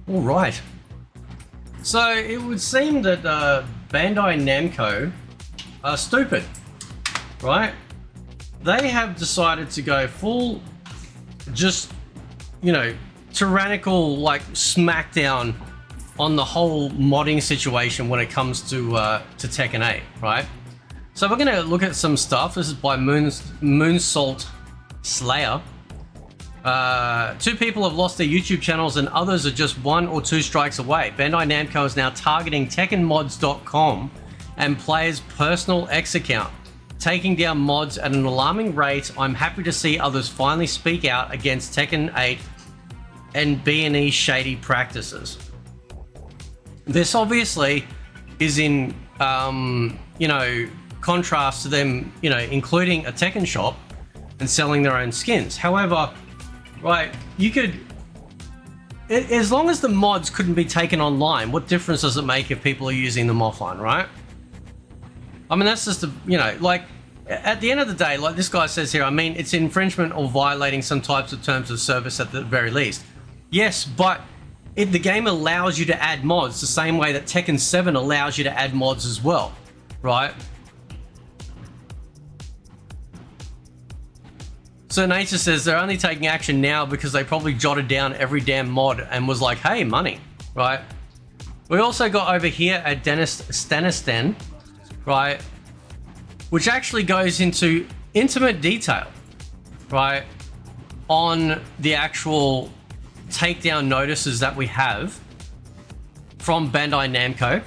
All right. So it would seem that Bandai Namco are stupid, right? They have decided to go full, just, you know, tyrannical, like, smackdown on the whole modding situation when it comes to Tekken 8, right? So we're going to look at some stuff. This is by Moonsault Slayer. 2 people have lost their YouTube channels and others are just 1 or 2 strikes away. Bandai Namco is now targeting TekkenMods.com and players' personal X account, taking down mods at an alarming rate. I'm happy to see others finally speak out against Tekken 8 and B&E shady practices. This obviously is in, you know, contrast to them, you know, including a Tekken shop and selling their own skins. However, right, you could, as long as the mods couldn't be taken online, what difference does it make if people are using them offline, right? I mean, that's just, you know, like, at the end of the day, like this guy says here, I mean, it's infringement or violating some types of terms of service at the very least. Yes, but the game allows you to add mods the same way that Tekken 7 allows you to add mods as well, right? So Nature says they're only taking action now because they probably jotted down every damn mod and was like, hey, money, right? We also got over here at Dennis Stanistan, right? Which actually goes into intimate detail, right? On the actual takedown notices that we have from Bandai Namco. It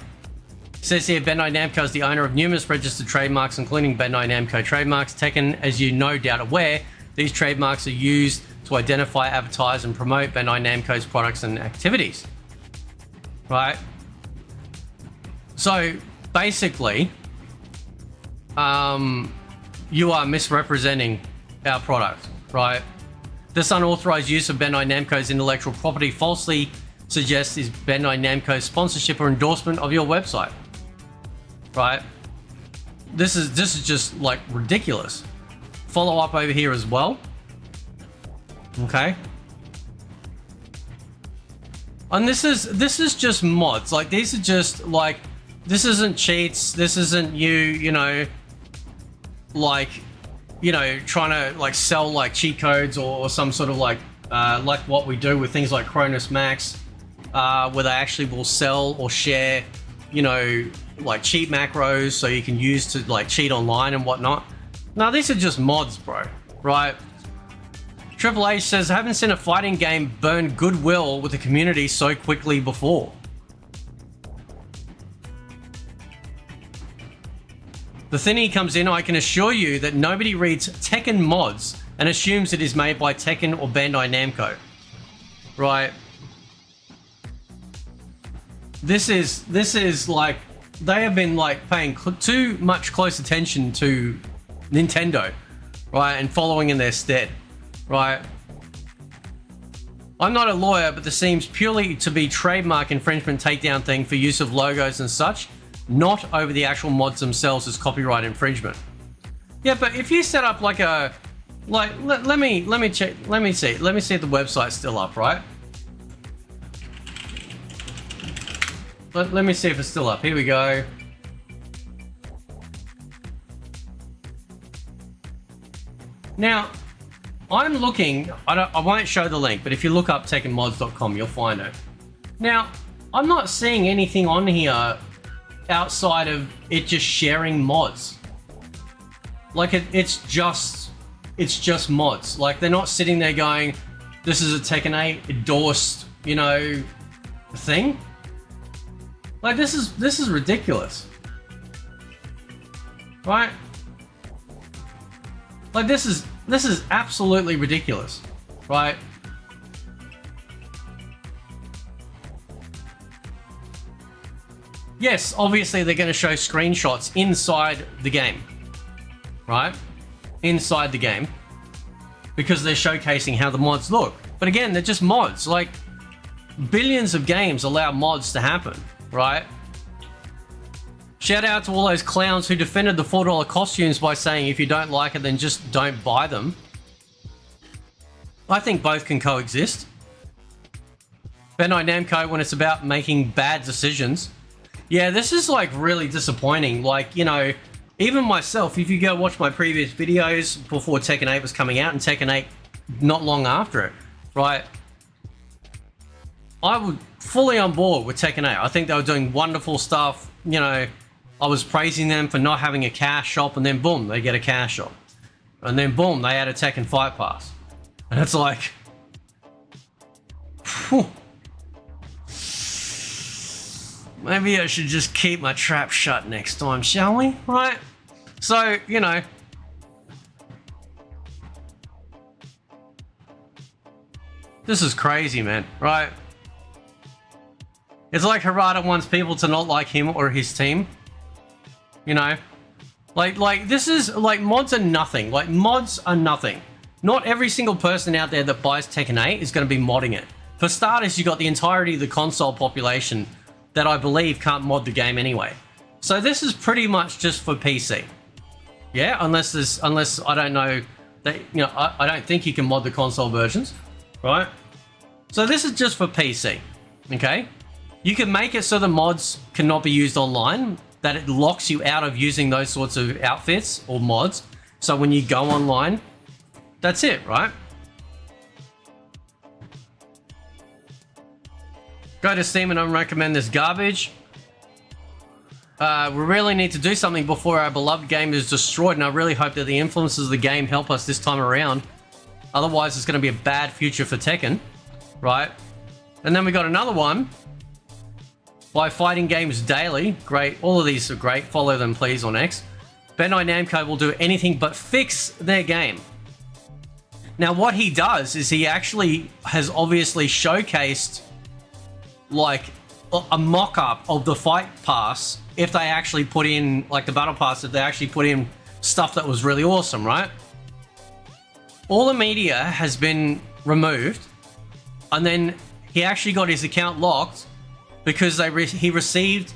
says here, Bandai Namco is the owner of numerous registered trademarks, including Bandai Namco trademarks. Tekken, as you no doubt aware, these trademarks are used to identify, advertise, and promote Bandai Namco's products and activities. Right? So, basically, you are misrepresenting our product, right? This unauthorized use of Bandai Namco's intellectual property falsely suggests is Bandai Namco's sponsorship or endorsement of your website, right? This is just like ridiculous. Follow up over here as well. Okay. And this is just mods. Like, these are just like, this isn't cheats. This isn't you know, like, you know, trying to like sell like cheat codes or some sort of like what we do with things like Cronus Max, where they actually will sell or share, you know, like cheat macros so you can use to like cheat online and whatnot. No, these are just mods, bro, right? Triple H says, I haven't seen a fighting game burn goodwill with the community so quickly before. The Thinny comes in, I can assure you that nobody reads Tekken mods and assumes it is made by Tekken or Bandai Namco. Right? This is like, they have been like paying too much close attention to Nintendo, right? And following in their stead, right? I'm not a lawyer, but this seems purely to be trademark infringement takedown thing for use of logos and such, not over the actual mods themselves as copyright infringement. Yeah, but if you set up like a, like, let me check, let me see if the website's still up, right? Let me see if it's still up. Here we go. Now, I'm looking, I won't show the link, but if you look up TekkenMods.com, you'll find it. Now, I'm not seeing anything on here outside of it just sharing mods. Like it's just mods. Like, they're not sitting there going, this is a Tekken 8 endorsed, you know, thing. Like, this is ridiculous. Right? Like, this is absolutely ridiculous, right? Yes, obviously they're going to show screenshots inside the game, right? Inside the game, because they're showcasing how the mods look. But again, they're just mods. Like, billions of games allow mods to happen, right? Shout out to all those clowns who defended the $4 costumes by saying if you don't like it, then just don't buy them. I think both can coexist. Bandai Namco when it's about making bad decisions. Yeah, this is like really disappointing. Like, you know, even myself, if you go watch my previous videos before Tekken 8 was coming out and Tekken 8 not long after it, right? I was fully on board with Tekken 8. I think they were doing wonderful stuff. You know, I was praising them for not having a cash shop, and then boom, they get a cash shop. And then boom, they add a Tekken Fight Pass. And it's like, phew. Maybe I should just keep my trap shut next time, shall we? Right? So, you know. This is crazy, man, right? It's like Harada wants people to not like him or his team. You know? Like this is, like, mods are nothing. Like, mods are nothing. Not every single person out there that buys Tekken 8 is going to be modding it. For starters, you got the entirety of the console population that I believe can't mod the game anyway. So this is pretty much just for PC. Yeah, unless I don't know that, you know, I don't think you can mod the console versions, right? So this is just for PC, okay? You can make it so the mods cannot be used online, that it locks you out of using those sorts of outfits or mods. So when you go online, that's it, right? Go to Steam and unrecommend this garbage. We really need to do something before our beloved game is destroyed, and I really hope that the influences of the game help us this time around. Otherwise, it's going to be a bad future for Tekken, right? And then we got another one by Fighting Games Daily. Great. All of these are great. Follow them, please, on X. Bandai Namco will do anything but fix their game. Now, what he does is he actually has obviously showcased like a mock-up of the Fight Pass if they actually put in, like the Battle Pass, if they actually put in stuff that was really awesome, right? All the media has been removed, and then he actually got his account locked because he received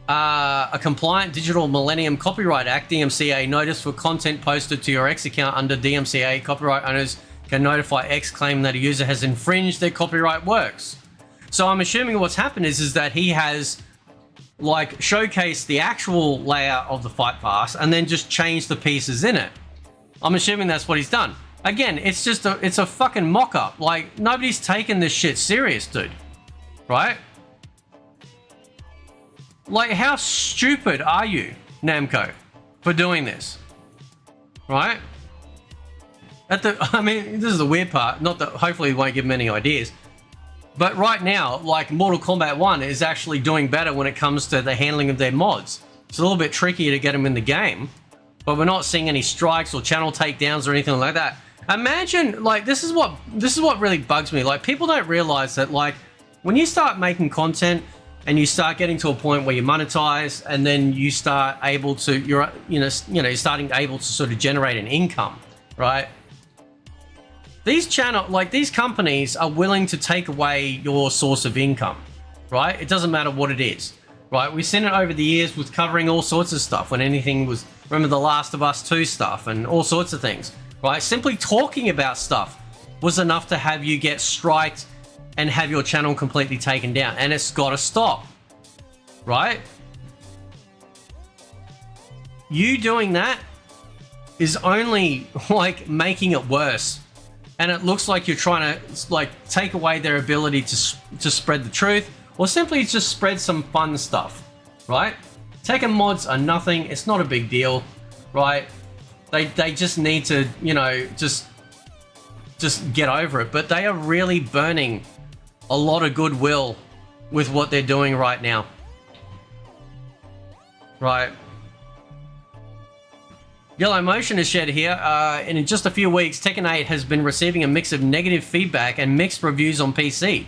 a compliant Digital Millennium Copyright Act, DMCA, notice for content posted to your X account under DMCA. Copyright owners can notify X claiming that a user has infringed their copyright works. So I'm assuming what's happened is that he has like showcased the actual layout of the Fight Pass and then just changed the pieces in it. I'm assuming that's what he's done. Again, it's just it's a fucking mock-up. Like, nobody's taking this shit serious, dude. Right? Like, how stupid are you, Namco, for doing this? Right? I mean, this is the weird part. Not that, hopefully it won't give them any ideas. But right now, like, Mortal Kombat 1 is actually doing better when it comes to the handling of their mods. It's a little bit trickier to get them in the game, but we're not seeing any strikes or channel takedowns or anything like that. Imagine, like, this is what really bugs me. Like, people don't realize that, like, when you start making content and you start getting to a point where you monetize, and then you start able to, you're starting able to sort of generate an income, right? These these companies are willing to take away your source of income, right? It doesn't matter what it is, right? We've seen it over the years with covering all sorts of stuff. When anything was, remember the Last of Us 2 stuff and all sorts of things, right? Simply talking about stuff was enough to have you get striked and have your channel completely taken down, and it's got to stop, right? You doing that is only like making it worse. And it looks like you're trying to like take away their ability to spread the truth, or simply just spread some fun stuff, right? Tekken mods are nothing. It's not a big deal, right? They just need to, you know, just get over it. But they are really burning a lot of goodwill with what they're doing right now, right? Yellow Motion is shared here, and in just a few weeks, Tekken 8 has been receiving a mix of negative feedback and mixed reviews on PC,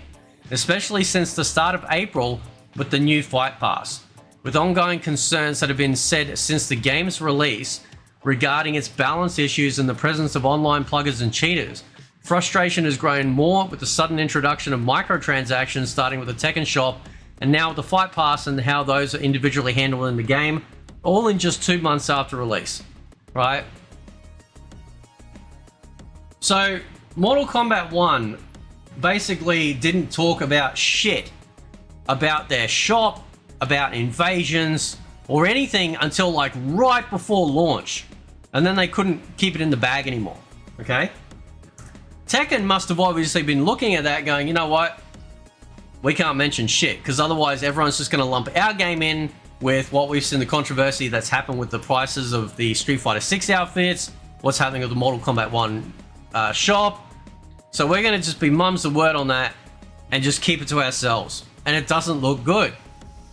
especially since the start of April with the new Fight Pass, with ongoing concerns that have been said since the game's release regarding its balance issues and the presence of online pluggers and cheaters. Frustration has grown more with the sudden introduction of microtransactions, starting with the Tekken shop, and now with the Fight Pass and how those are individually handled in the game, all in just 2 months after release. Right? So, Mortal Kombat 1 basically didn't talk about shit about their shop, about invasions, or anything until like right before launch. And then they couldn't keep it in the bag anymore, okay? Tekken must have obviously been looking at that going, you know what? We can't mention shit, because otherwise everyone's just going to lump our game in with what we've seen, the controversy that's happened with the prices of the Street Fighter 6 outfits, what's happening with the Mortal Kombat 1 shop. So we're going to just be mums the word on that and just keep it to ourselves. And it doesn't look good.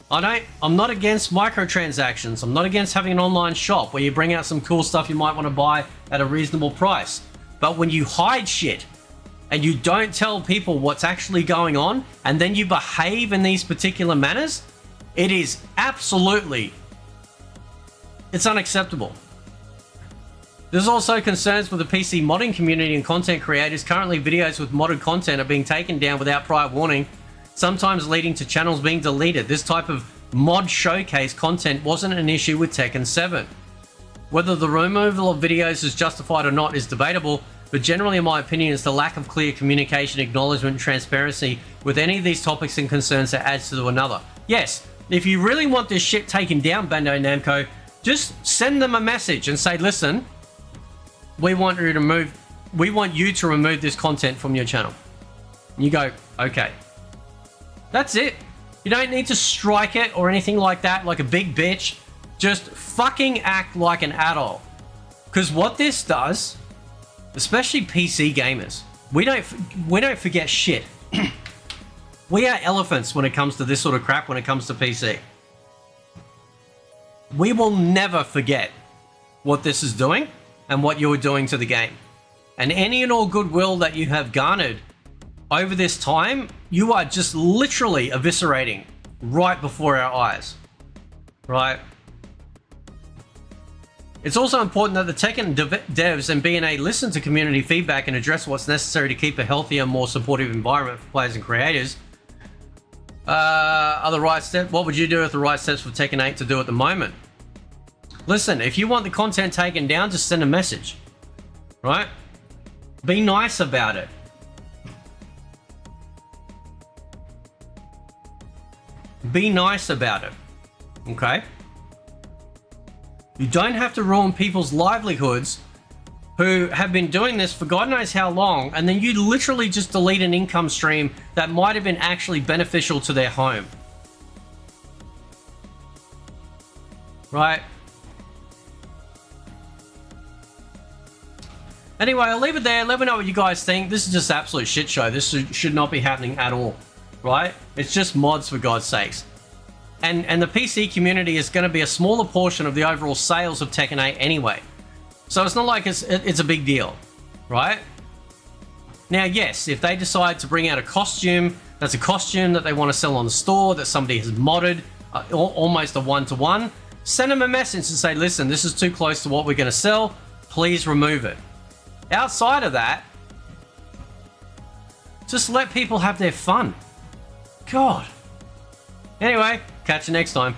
I'm not against microtransactions. I'm not against having an online shop where you bring out some cool stuff you might want to buy at a reasonable price. But when you hide shit and you don't tell people what's actually going on, and then you behave in these particular manners, it is absolutely, it's unacceptable. There's also concerns with the PC modding community and content creators. Currently, videos with modded content are being taken down without prior warning, sometimes leading to channels being deleted. This type of mod showcase content wasn't an issue with Tekken 7. Whether the removal of videos is justified or not is debatable, but generally in my opinion it's the lack of clear communication, acknowledgement, and transparency with any of these topics and concerns that adds to another. Yes, if you really want this shit taken down, Bandai Namco, just send them a message and say, listen, we want you to remove this content from your channel. And you go, okay. That's it. You don't need to strike it or anything like that, like a big bitch. Just fucking act like an adult. Because what this does, especially PC gamers, we don't forget shit. We are elephants when it comes to this sort of crap when it comes to PC. We will never forget what this is doing and what you are doing to the game. And any and all goodwill that you have garnered over this time, you are just literally eviscerating right before our eyes, right? It's also important that the Tekken devs and BNA listen to community feedback and address what's necessary to keep a healthier, more supportive environment for players and creators. Are the right steps? What would you do if the right steps for Tekken 8 to do at the moment? Listen, if you want the content taken down, just send a message, right? Be nice about it. Be nice about it, okay? You don't have to ruin people's livelihoods who have been doing this for God knows how long, and then you literally just delete an income stream that might have been actually beneficial to their home. Right? Anyway, I'll leave it there. Let me know what you guys think. This is just an absolute shit show. This should not be happening at all. Right? It's just mods, for God's sakes. And the PC community is going to be a smaller portion of the overall sales of Tekken 8 anyway. So it's not like it's a big deal, right? Now, yes, if they decide to bring out a costume, that's a costume that they want to sell on the store, that somebody has modded, almost a one-to-one, send them a message and say, listen, this is too close to what we're going to sell. Please remove it. Outside of that, just let people have their fun. God. Anyway, catch you next time.